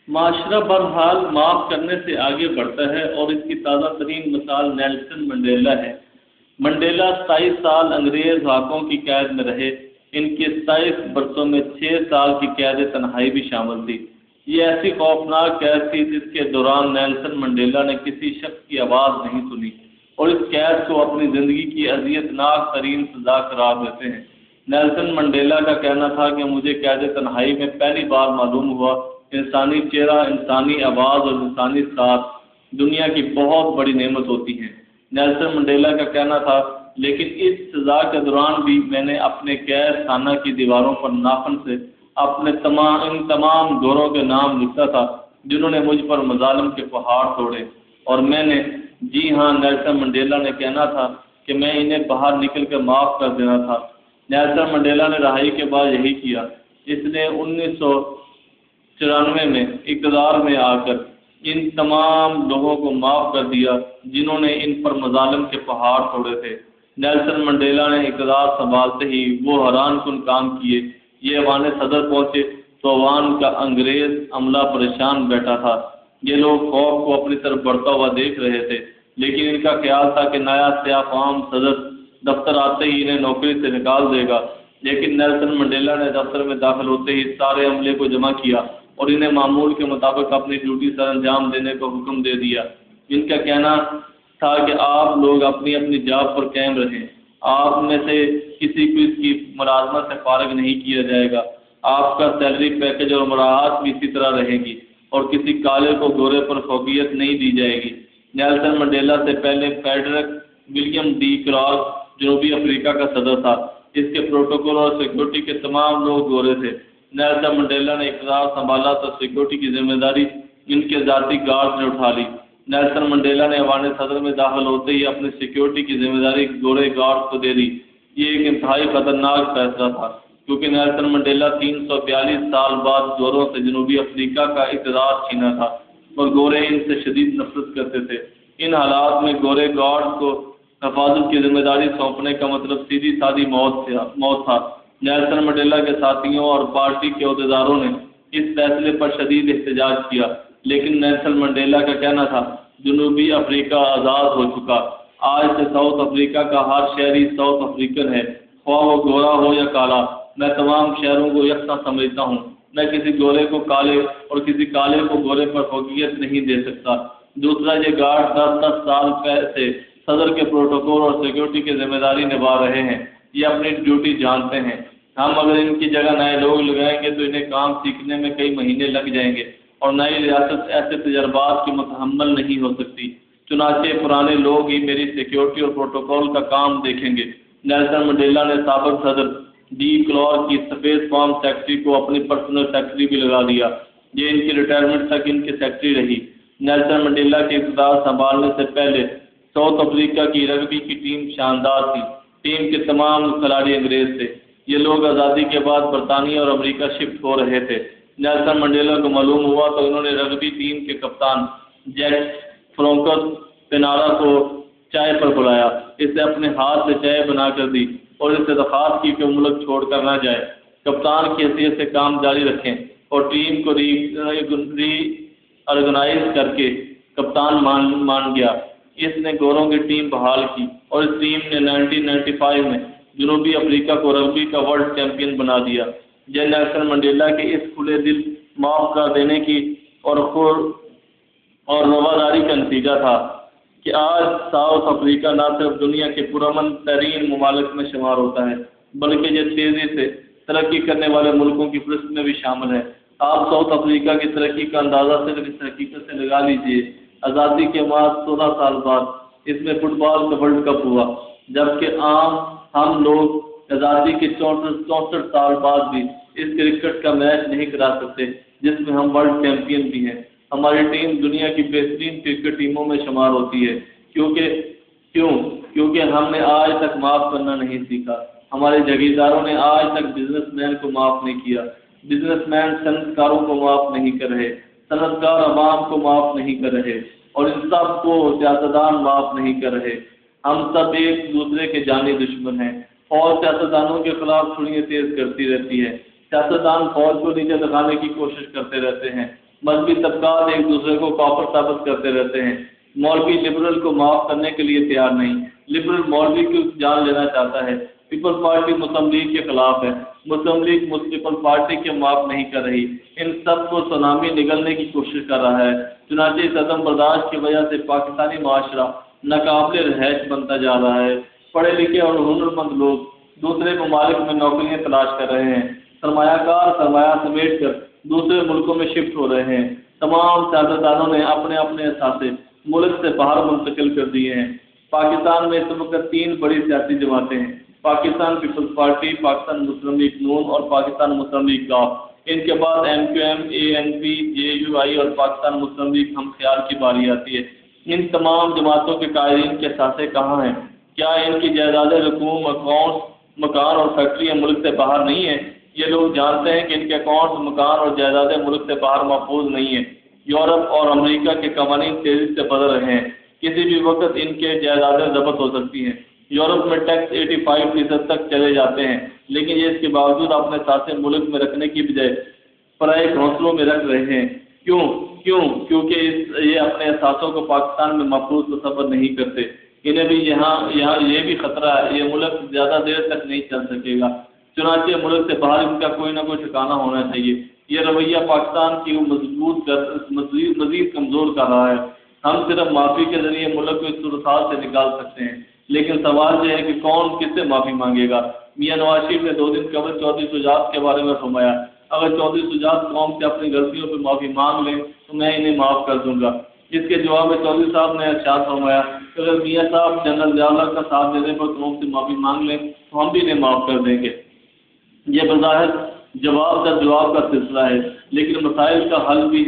معاشرہ بہرحال معاف کرنے سے آگے بڑھتا ہے اور اس کی تازہ ترین مثال نیلسن منڈیلا ہے۔ منڈیلا 27 سال انگریز حاکموں کی قید میں رہے۔ ان کے 27 برسوں میں 6 سال کی قید تنہائی بھی شامل تھی۔ یہ ایسی خوفناک قید تھی جس کے دوران نیلسن منڈیلا نے کسی شخص کی آواز نہیں سنی اور اس قید کو اپنی زندگی کی اذیت ناک ترین سزا قرار دیتے ہیں۔ نیلسن منڈیلا کا کہنا تھا کہ مجھے قید تنہائی میں پہلی بار معلوم ہوا انسانی چہرہ، انسانی آواز اور انسانی ساتھ دنیا کی بہت بڑی نعمت ہوتی ہیں۔ نیلسن منڈیلا کا کہنا تھا لیکن اس سزا کے دوران بھی میں نے اپنے قید خانہ کی دیواروں پر ناخن سے اپنے ان تمام گوروں کے نام لکھا تھا جنہوں نے مجھ پر مظالم کے پہاڑ توڑے، اور میں نے جی ہاں نیلسن منڈیلا نے کہنا تھا کہ میں انہیں باہر نکل کر معاف کر دینا تھا۔ نیلسن منڈیلا نے رہائی کے بعد یہی کیا۔ اس نے 1994 میں اقتدار میں آ کر ان تمام لوگوں کو معاف کر دیا جنہوں نے ان پر مظالم کے پہاڑ توڑے تھے۔ نیلسن منڈیلا نے اقتدار سنبھالتے ہی وہ حیران کن کام کیے۔ یہ ایوان صدر پہنچے تو ایوان کا انگریز عملہ پریشان بیٹھا تھا۔ یہ لوگ خوف کو اپنی طرف بڑھتا ہوا دیکھ رہے تھے، لیکن ان کا خیال تھا کہ نیا سیاہ فام صدر دفتر آتے ہی انہیں نوکری سے نکال دے گا، لیکن نیلسن منڈیلا نے دفتر میں داخل ہوتے ہی سارے عملے کو جمع کیا اور انہیں معمول کے مطابق اپنی ڈیوٹی سر انجام دینے کا حکم دے دیا۔ ان کا کہنا تھا کہ آپ لوگ اپنی اپنی جاب پر قائم رہیں، آپ میں سے کسی کو اس کی ملازمت سے فارغ نہیں کیا جائے گا، آپ کا سیلری پیکج اور مراعات بھی اسی طرح رہے گی اور کسی کالے کو گورے پر فوقیت نہیں دی جائے گی۔ نیلسن منڈیلا سے پہلے فیڈرک ولیم ڈی کلارک جنوبی افریقہ کا صدر تھا۔ اس کے پروٹوکول اور سیکورٹی کے تمام لوگ گورے تھے۔ نیلسن منڈیلا نے اقتدار سنبھالا تو سیکورٹی کی ذمہ داری ان کے ذاتی گارڈ نے اٹھا لی۔ نیلسن منڈیلا نے ایوان صدر میں داخل ہوتے ہی اپنی سیکورٹی کی ذمہ داری گورے گارڈ کو دے دی۔ یہ ایک انتہائی خطرناک فیصلہ تھا کیونکہ نیلسن منڈیلا 342 سال بعد گوروں سے جنوبی افریقہ کا اقتدار چھینا تھا اور گورے ان سے شدید نفرت کرتے تھے۔ ان حالات میں گورے گارڈ کو حفاظت کی ذمہ داری سونپنے کا مطلب سیدھی سادھی موت تھا۔ نیلسن منڈیلا کے ساتھیوں اور پارٹی کے عہدیداروں نے اس فیصلے پر شدید احتجاج کیا، لیکن نیلسن منڈیلا کا کہنا تھا جنوبی افریقہ آزاد ہو چکا۔ آج سے ساؤتھ افریقہ کا ہر شہری ساؤتھ افریقن ہے، خواہ وہ گورا ہو یا کالا۔ میں تمام شہروں کو یکساں سمجھتا ہوں۔ میں کسی گورے کو کالے اور کسی کالے کو گورے پر فوقیت نہیں دے سکتا۔ دوسرا، یہ گارڈ 10 سال سے صدر کے پروٹوکول اور سیکورٹی کی ذمہ داری نبھا رہے ہیں، یہ اپنی ڈیوٹی جانتے ہیں۔ ہم اگر ان کی جگہ نئے لوگ لگائیں گے تو انہیں کام سیکھنے میں کئی مہینے لگ جائیں گے اور نئی ریاست ایسے تجربات کی متحمل نہیں ہو سکتی۔ چنانچہ پرانے لوگ ہی میری سیکورٹی اور پروٹوکول کا کام دیکھیں گے۔ نیلسن منڈیلا نے سابق صدر ڈی کلارک کی سفید فارم سیکرٹری کو اپنی پرسنل سیکرٹری بھی لگا دیا۔ یہ ان کی ریٹائرمنٹ تک ان کی سیکرٹری رہی۔ نیلسن منڈیلا کے اقتدار سنبھالنے سے پہلے ساؤتھ افریقہ کی رگبی کی ٹیم شاندار تھی۔ ٹیم کے تمام کھلاڑی انگریز تھے۔ یہ لوگ آزادی کے بعد برطانیہ اور امریکہ شفٹ ہو رہے تھے۔ نیلسن منڈیلا کو معلوم ہوا تو انہوں نے رگبی ٹیم کے کپتان جیک فرانکس پینارا کو چائے پر بلایا، اسے اپنے ہاتھ سے چائے بنا کر دی اور اس سے درخواست کی کہ وہ ملک چھوڑ کر نہ جائے، کپتان کی حیثیت سے کام جاری رکھیں، اور ٹیم کو ری آرگنائز کر کے کپتان مان گیا۔ اس نے گوروں کی ٹیم بحال کی اور اس ٹیم نے 1995 میں جنوبی افریقہ کو رگبی کا ورلڈ چیمپئن بنا دیا۔ یہ نیلسن منڈیلا کے اس کھلے دل معاف کر دینے کی اور رواداری کا نتیجہ تھا کہ آج ساؤتھ افریقہ نہ صرف دنیا کے پرامن ترین ممالک میں شمار ہوتا ہے بلکہ یہ تیزی سے ترقی کرنے والے ملکوں کی فہرست میں بھی شامل ہے۔ آپ ساؤتھ افریقہ کی ترقی کا اندازہ صرف اس حقیقت سے لگا لیجئے، آزادی کے بعد 16 سال بعد اس میں فٹ بال کا ورلڈ کپ ہوا، جبکہ ہم لوگ آزادی کے 64 سال بعد بھی اس کرکٹ کا میچ نہیں کرا سکتے جس میں ہم ورلڈ چیمپئن بھی ہیں۔ ہماری ٹیم دنیا کی بہترین کرکٹ ٹیموں میں شمار ہوتی ہے کیونکہ ہم نے آج تک معاف کرنا نہیں سیکھا۔ ہمارے جگیرداروں نے آج تک بزنس مین کو معاف نہیں کیا، بزنس مین صنعت کاروں کو معاف نہیں کر رہے، صنعت کار عوام کو معاف نہیں کر رہے، اور ان سب کو سیاستدان معاف نہیں کر رہے۔ ہم سب ایک دوسرے کے جانی دشمن ہیں اور سیاستدانوں کے خلاف چھڑیاں تیز کرتی رہتی ہے۔ سیاستدان فوج کو نیچے دکھانے کی کوشش کرتے رہتے ہیں مذہبی طبقات ایک دوسرے کو کافر ثابت کرتے رہتے ہیں۔ مولوی لبرل کو معاف کرنے کے لیے تیار نہیں، لبرل مولوی کی جان لینا چاہتا ہے۔ پیپلز پارٹی مسلم لیگ کے خلاف ہے، مسلم لیگ پیپلز پارٹی کے معاف نہیں کر رہی، ان سب کو سونامی نگلنے کی کوشش کر رہا ہے۔ چنانچہ اس عدم برداشت کی وجہ سے پاکستانی معاشرہ ناقابل رہائش بنتا جا رہا ہے۔ پڑھے لکھے اور ہنرمند لوگ دوسرے ممالک میں نوکریاں تلاش کر رہے ہیں، سرمایہ کار سرمایہ سمیٹ کر دوسرے ملکوں میں شفٹ ہو رہے ہیں۔ تمام سیاستدانوں نے اپنے اپنے اثاثے ملک سے باہر منتقل کر دیے ہیں۔ پاکستان میں اس وقت 3 بڑی سیاسی جماعتیں ہیں: پاکستان پیپلز پارٹی، پاکستان مسلم لیگ نون اور پاکستان مسلم لیگ کاف۔ ان کے بعد MQM، ANP، JUI اور پاکستان مسلم لیگ ہم خیال کی باری آتی ہے۔ ان تمام جماعتوں کے قائدین کے اثاثے کہاں ہیں؟ کیا ان کی جائیدادیں، رقوم، اکاؤنٹس، مکان اور فیکٹریاں ملک سے باہر نہیں ہیں؟ یہ لوگ جانتے ہیں کہ ان کے اکاؤنٹس، مکان اور جائیدادیں ملک سے باہر محفوظ نہیں ہیں۔ یورپ اور امریکہ کے قوانین تیزی سے بدل رہے ہیں، کسی بھی وقت ان کے جائیدادیں ضبط ہو سکتی ہیں۔ یورپ میں ٹیکس 85% تک چلے جاتے ہیں، لیکن یہ اس کے باوجود اپنے ساتھ ملک میں رکھنے کی بجائے پرائے گھونسلوں میں رکھ رہے ہیں۔ کیونکہ یہ اپنے اثاثوں کو پاکستان میں محفوظ تصور نہیں کرتے۔ انہیں بھی یہاں یہ بھی خطرہ ہے، یہ ملک زیادہ دیر تک نہیں چل سکے گا، چنانچہ ملک سے باہر ان کا کوئی نہ کوئی ٹھکانہ ہونا چاہیے۔ یہ رویہ پاکستان کی مزید کمزور کر رہا ہے۔ ہم صرف معافی کے ذریعے ملک کو اس صورتحال سے نکال سکتے ہیں، لیکن سوال یہ ہے کہ کون کس سے معافی مانگے گا؟ میاں نواز شریف نے 2 دن قبل چودھری شجاعت کے بارے میں فرمایا، اگر چودھری شجاعت قوم سے اپنی غلطیوں پہ معافی مانگ لیں تو میں انہیں معاف کر دوں گا۔ اس کے جواب میں چودھری صاحب نے ارشاد فرمایا کہ اگر میاں صاحب جنرل ضیاء اللہ کا ساتھ دینے پر قوم سے معافی مانگ لیں تو ہم بھی انہیں معاف کر دیں گے۔ یہ بظاہر جواب کا سلسلہ ہے، لیکن مسائل کا حل بھی ہے۔